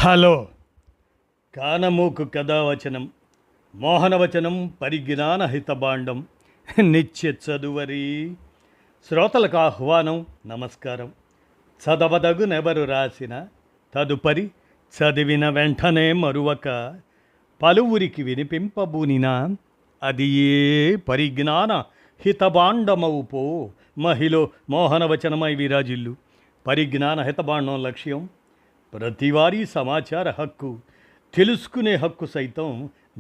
Hello కానమూకు కథావచనం మోహనవచనం పరిజ్ఞాన హితబాండం నిత్య చదువరి శ్రోతలకు ఆహ్వానం నమస్కారం. చదవదగునెవరు రాసిన తదుపరి చదివిన వెంటనే మరువక పలువురికి వినిపింపబూనినా అది ఏ పరిజ్ఞాన హితబాండమవు పో మహిళ మోహనవచనమై విరాజిల్లు. పరిజ్ఞాన హితబాండం లక్ష్యం ప్రతివారీ సమాచార హక్కు, తెలుసుకునే హక్కు సైతం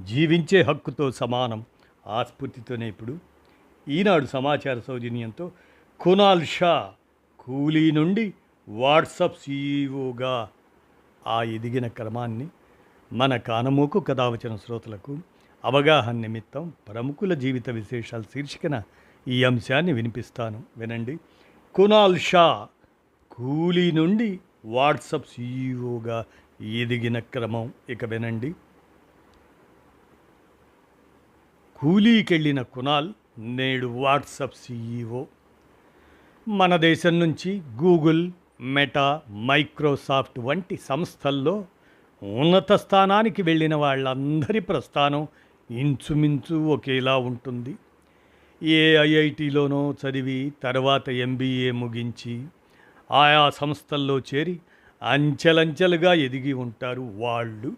జీవించే హక్కుతో సమానం. ఆ స్ఫూర్తితోనే ఇప్పుడు ఈనాడు సమాచార సౌజన్యంతో కునాల్ షా కూలీ నుండి వాట్సాప్ సీఈఓగా ఆ ఎదిగిన క్రమాన్ని మన కానమూకు కథావచన శ్రోతలకు అవగాహన నిమిత్తం ప్రముఖుల జీవిత విశేషాల శీర్షికన ఈ అంశాన్ని వినిపిస్తాను, వినండి. కునాల్ షా కూలీ నుండి వాట్సాప్ సీఈఓగా ఎదిగిన క్రమం ఇక వినండి. కూలీకెళ్ళిన కునాల్ నేడు వాట్సాప్ సీఈఓ. మన దేశం నుంచి గూగుల్, మెటా, మైక్రోసాఫ్ట్ వంటి సంస్థల్లో ఉన్నత స్థానానికి వెళ్ళిన వాళ్ళందరి ప్రస్థానం ఇంచుమించు ఒకేలా ఉంటుంది. ఏ ఐఐటీలోనో చదివి తర్వాత ఎంబీఏ ముగించి ఆయా సంస్థల్లో చేరి అంచెలంచెలుగా ఎదిగి ఉంటారు వాళ్ళు.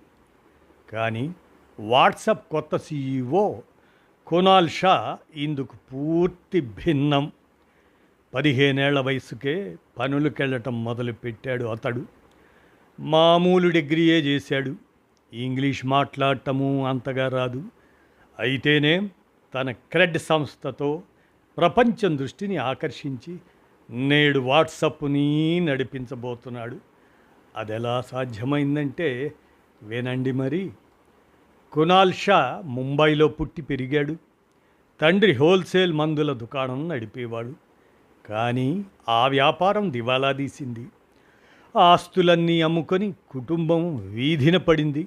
కానీ వాట్సాప్ కొత్త సీఈఓ కునాల్ షా ఇందుకు పూర్తి భిన్నం. 15 ఏళ్ల వయసుకే పనులకెళ్ళటం మొదలుపెట్టాడు అతడు. మామూలు డిగ్రీయే చేశాడు. ఇంగ్లీష్ మాట్లాడటము అంతగా రాదు. అయితేనే తన క్రెడ్ సంస్థతో ప్రపంచం దృష్టిని ఆకర్షించి నేడు వాట్సాప్ని నడిపించబోతున్నాడు. అదెలా సాధ్యమైందంటే వినండి మరి. కునాల్ షా ముంబైలో పుట్టి పెరిగాడు. తండ్రి హోల్సేల్ మందుల దుకాణం నడిపేవాడు. కానీ ఆ వ్యాపారం దివాలా తీసింది. ఆస్తులన్నీ అమ్ముకొని కుటుంబం వీధిన పడింది.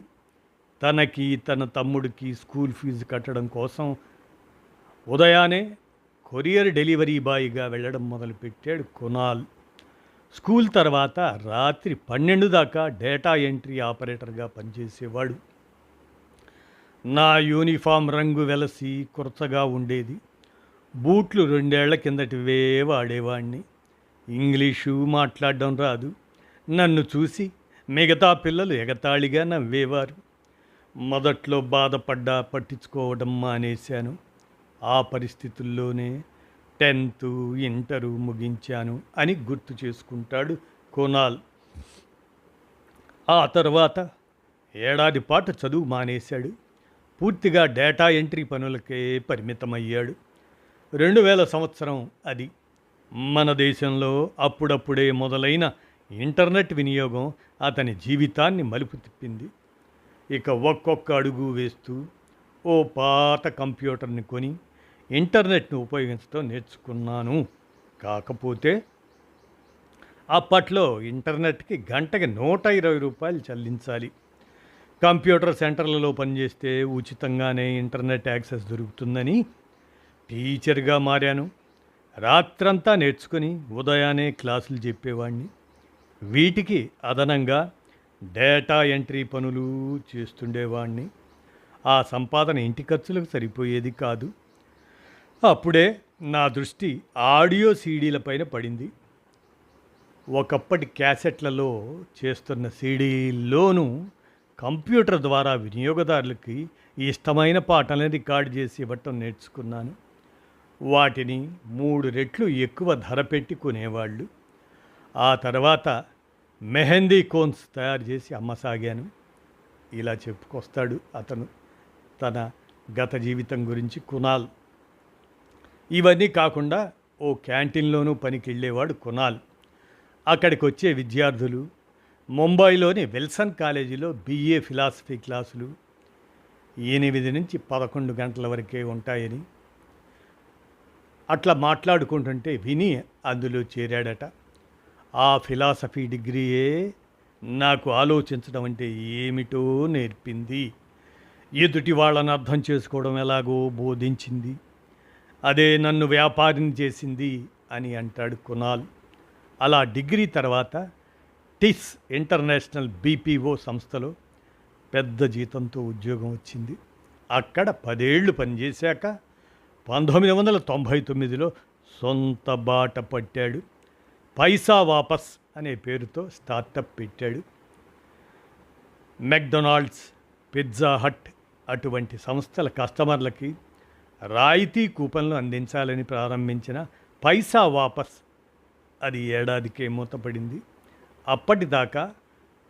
తనకి తన తమ్ముడికి స్కూల్ ఫీజు కట్టడం కోసం ఉదయాన్నే కొరియర్ డెలివరీ బాయ్గా వెళ్ళడం మొదలుపెట్టాడు కునాల్. స్కూల్ తర్వాత రాత్రి 12 దాకా డేటా ఎంట్రీ ఆపరేటర్గా పనిచేసేవాడు. నా యూనిఫామ్ రంగు వెలసి కురచగా ఉండేది. బూట్లు 2 ఏళ్ల కిందటివే వాడేవాడిని. ఇంగ్లీషు మాట్లాడడం రాదు. నన్ను చూసి మిగతా పిల్లలు ఎగతాళిగా నవ్వేవారు. మొదట్లో బాధపడ్డా పట్టించుకోవడం మానేశాను. ఆ పరిస్థితుల్లోనే 10th, ఇంటరు ముగించాను అని గుర్తు చేసుకుంటాడు కునాల్. ఆ తర్వాత ఏడాది పాటు చదువు మానేశాడు. పూర్తిగా డేటా ఎంట్రీ పనులకే పరిమితమయ్యాడు. 2000 సంవత్సరం అది. మన దేశంలో అప్పుడప్పుడే మొదలైన ఇంటర్నెట్ వినియోగం అతని జీవితాన్ని మలుపు తిప్పింది. ఇక ఒక్కొక్క అడుగు వేస్తూ ఓ పాత కంప్యూటర్ని కొని ఇంటర్నెట్ను ఉపయోగించడం నేర్చుకున్నాను. కాకపోతే అప్పట్లో ఇంటర్నెట్కి గంటకి 120 రూపాయలు చెల్లించాలి. కంప్యూటర్ సెంటర్లలో పనిచేస్తే ఉచితంగానే ఇంటర్నెట్ యాక్సెస్ దొరుకుతుందని టీచర్గా మారాను. రాత్రంతా నేర్చుకుని ఉదయాన్నే క్లాసులు చెప్పేవాడిని. వీటికి అదనంగా డేటా ఎంట్రీ పనులు చేస్తుండేవాడిని. ఆ సంపాదన ఇంటి ఖర్చులకు సరిపోయేది కాదు. అప్పుడే నా దృష్టి ఆడియో సీడీలపైన పడింది. ఒకప్పటి క్యాసెట్లలో చేస్తున్న సీడీల్లోనూ కంప్యూటర్ ద్వారా వినియోగదారులకి ఇష్టమైన పాటలను రికార్డు చేసి ఇవ్వటం నేర్చుకున్నాను. వాటిని 3 రెట్లు ఎక్కువ ధర పెట్టి కొనేవాళ్ళు. ఆ తర్వాత మెహందీ కోన్స్ తయారు చేసి అమ్మసాగాను. ఇలా చెప్పుకొస్తాడు అతను తన గత జీవితం గురించి కునాల్. ఇవన్నీ కాకుండా ఓ క్యాంటీన్లోనూ పనికి వెళ్ళేవాడు కునాల్. అక్కడికి వచ్చే విద్యార్థులు ముంబైలోని విల్సన్ కాలేజీలో BA ఫిలాసఫీ క్లాసులు 8 నుంచి 11 గంటల వరకే ఉంటాయని అట్లా మాట్లాడుకుంటుంటే విని అందులో చేరాడట. ఆ ఫిలాసఫీ డిగ్రీయే నాకు ఆలోచించడం అంటే ఏమిటో నేర్పింది. ఎదుటి వాళ్ళని అర్థం చేసుకోవడం ఎలాగో బోధించింది. అదే నన్ను వ్యాపారిని చేసింది అని అంటాడు కునాల్. అలా డిగ్రీ తర్వాత టిస్ ఇంటర్నేషనల్ బీపీఓ సంస్థలో పెద్ద జీతంతో ఉద్యోగం వచ్చింది. అక్కడ 10 ఏళ్ళు పనిచేశాక 1999లో సొంత బాట పట్టాడు. పైసా వాపస్ అనే పేరుతో స్టార్టప్ పెట్టాడు. మెక్డొనాల్డ్స్, పిజ్జా హట్ అటువంటి సంస్థల కస్టమర్లకి రాయితీ కూపన్లు అందించాలని ప్రారంభించిన పైసా వాపస్ అది ఏడాదికే మూతపడింది. అప్పటిదాకా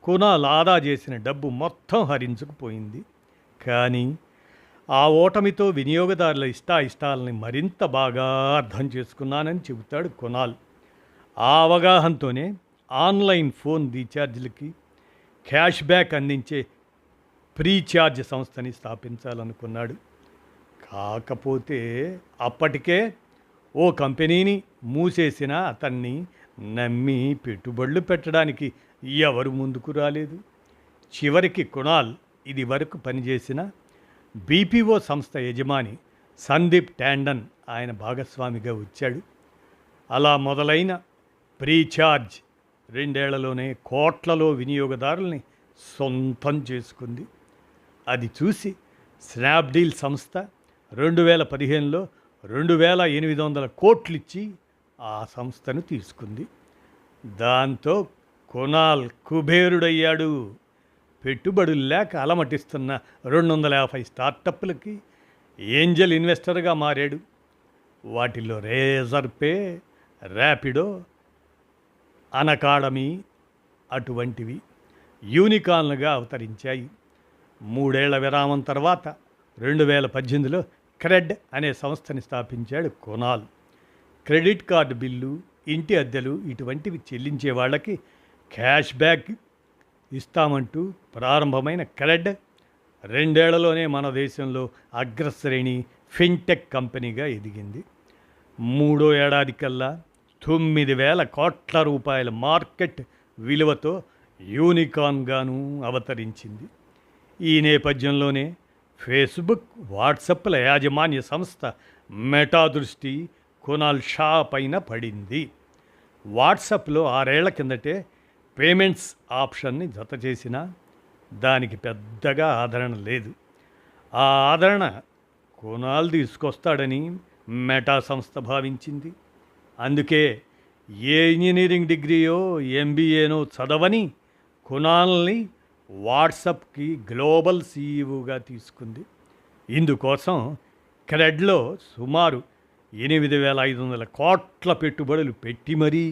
కునాల్ ఆదా చేసిన డబ్బు మొత్తం హరించుకుపోయింది. కానీ ఆ ఓటమితో వినియోగదారుల ఇష్టాయిష్టాలని మరింత బాగా అర్థం చేసుకున్నానని చెబుతాడు కునాల్. ఆ అవగాహనతోనే ఆన్లైన్ ఫోన్ రీఛార్జీలకి క్యాష్ బ్యాక్ అందించే ప్రీఛార్జ్ సంస్థని స్థాపించాలనుకున్నాడు. కాకపోతే అప్పటికే ఓ కంపెనీని మూసేసిన అతన్ని నమ్మి పెట్టుబడులు పెట్టడానికి ఎవరు ముందుకు రాలేదు. చివరికి కునాల్ ఇది వరకు పనిచేసిన బీపీఓ సంస్థ యజమాని సందీప్ టాండన్ ఆయన భాగస్వామిగా వచ్చాడు. అలా మొదలైన ప్రీఛార్జ్ 2 ఏళ్లలోనే కోట్లలో వినియోగదారుల్ని సొంతం చేసుకుంది. అది చూసి స్నాప్డీల్ సంస్థ 2015లో 2800 కోట్లిచ్చి ఆ సంస్థను తీసుకుంది. దాంతో కునాల్ కుబేరుడయ్యాడు. పెట్టుబడులు లేక అలమటిస్తున్న 250 స్టార్టప్లకి ఏంజల్ ఇన్వెస్టర్గా మారాడు. వాటిల్లో రేజర్ పే, ర్యాపిడో, అన్అకాడమీ అటువంటివి యూనికార్న్లుగా అవతరించాయి. 3 ఏళ్ల విరామం తర్వాత 2018లో క్రెడ్ అనే సంస్థని స్థాపించాడు కునాల్. క్రెడిట్ కార్డు బిల్లు, ఇంటి అద్దెలు ఇటువంటివి చెల్లించే వాళ్ళకి క్యాష్ బ్యాక్ ఇస్తామంటూ ప్రారంభమైన క్రెడ్ 2 ఏళ్లలోనే మన దేశంలో అగ్రశ్రేణి ఫిన్టెక్ కంపెనీగా ఎదిగింది. 3వ ఏడాది కల్లా 9,000 కోట్ల రూపాయల మార్కెట్ విలువతో యూనికార్న్గాను అవతరించింది. ఈ నేపథ్యంలోనే ఫేస్బుక్, వాట్సాప్ల యాజమాన్య సంస్థ మెటా దృష్టి కునాల్ షా పైన పడింది. వాట్సాప్లో 6 ఏళ్ల కిందటే పేమెంట్స్ ఆప్షన్ని జత చేసినా దానికి పెద్దగా ఆదరణ లేదు. ఆ ఆదరణ కునాల్ తీసుకొస్తాడని మెటా సంస్థ భావించింది. అందుకే ఏ ఇంజనీరింగ్ డిగ్రీయో ఎంబీఏనో చదవని కునాల్ని వాట్సాప్కి గ్లోబల్ సీఈఓగా తీసుకుంది. ఇందుకోసం క్రెడ్లో సుమారు 8,500 కోట్ల పెట్టుబడులు పెట్టి మరీ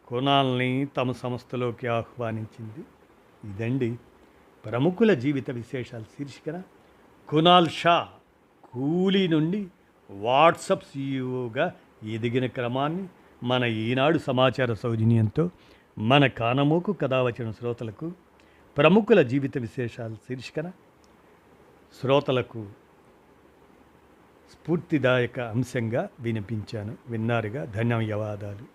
కునాల్ని తమ సంస్థలోకి ఆహ్వానించింది. ఇదండి ప్రముఖుల జీవిత విశేషాలు శీర్షికన కునాల్ షా కూలీ నుండి వాట్సాప్ సీఈఓగా ఎదిగిన క్రమాన్ని మన ఈనాడు సమాచార సౌజన్యంతో మన కానమోకు కథ వచ్చిన శ్రోతలకు ప్రముఖుల జీవిత విశేషాలు శీర్షికన శ్రోతలకు స్ఫూర్తిదాయక అంశంగా వినిపించాను. విన్నారుగా. ధన్యవాదాలు.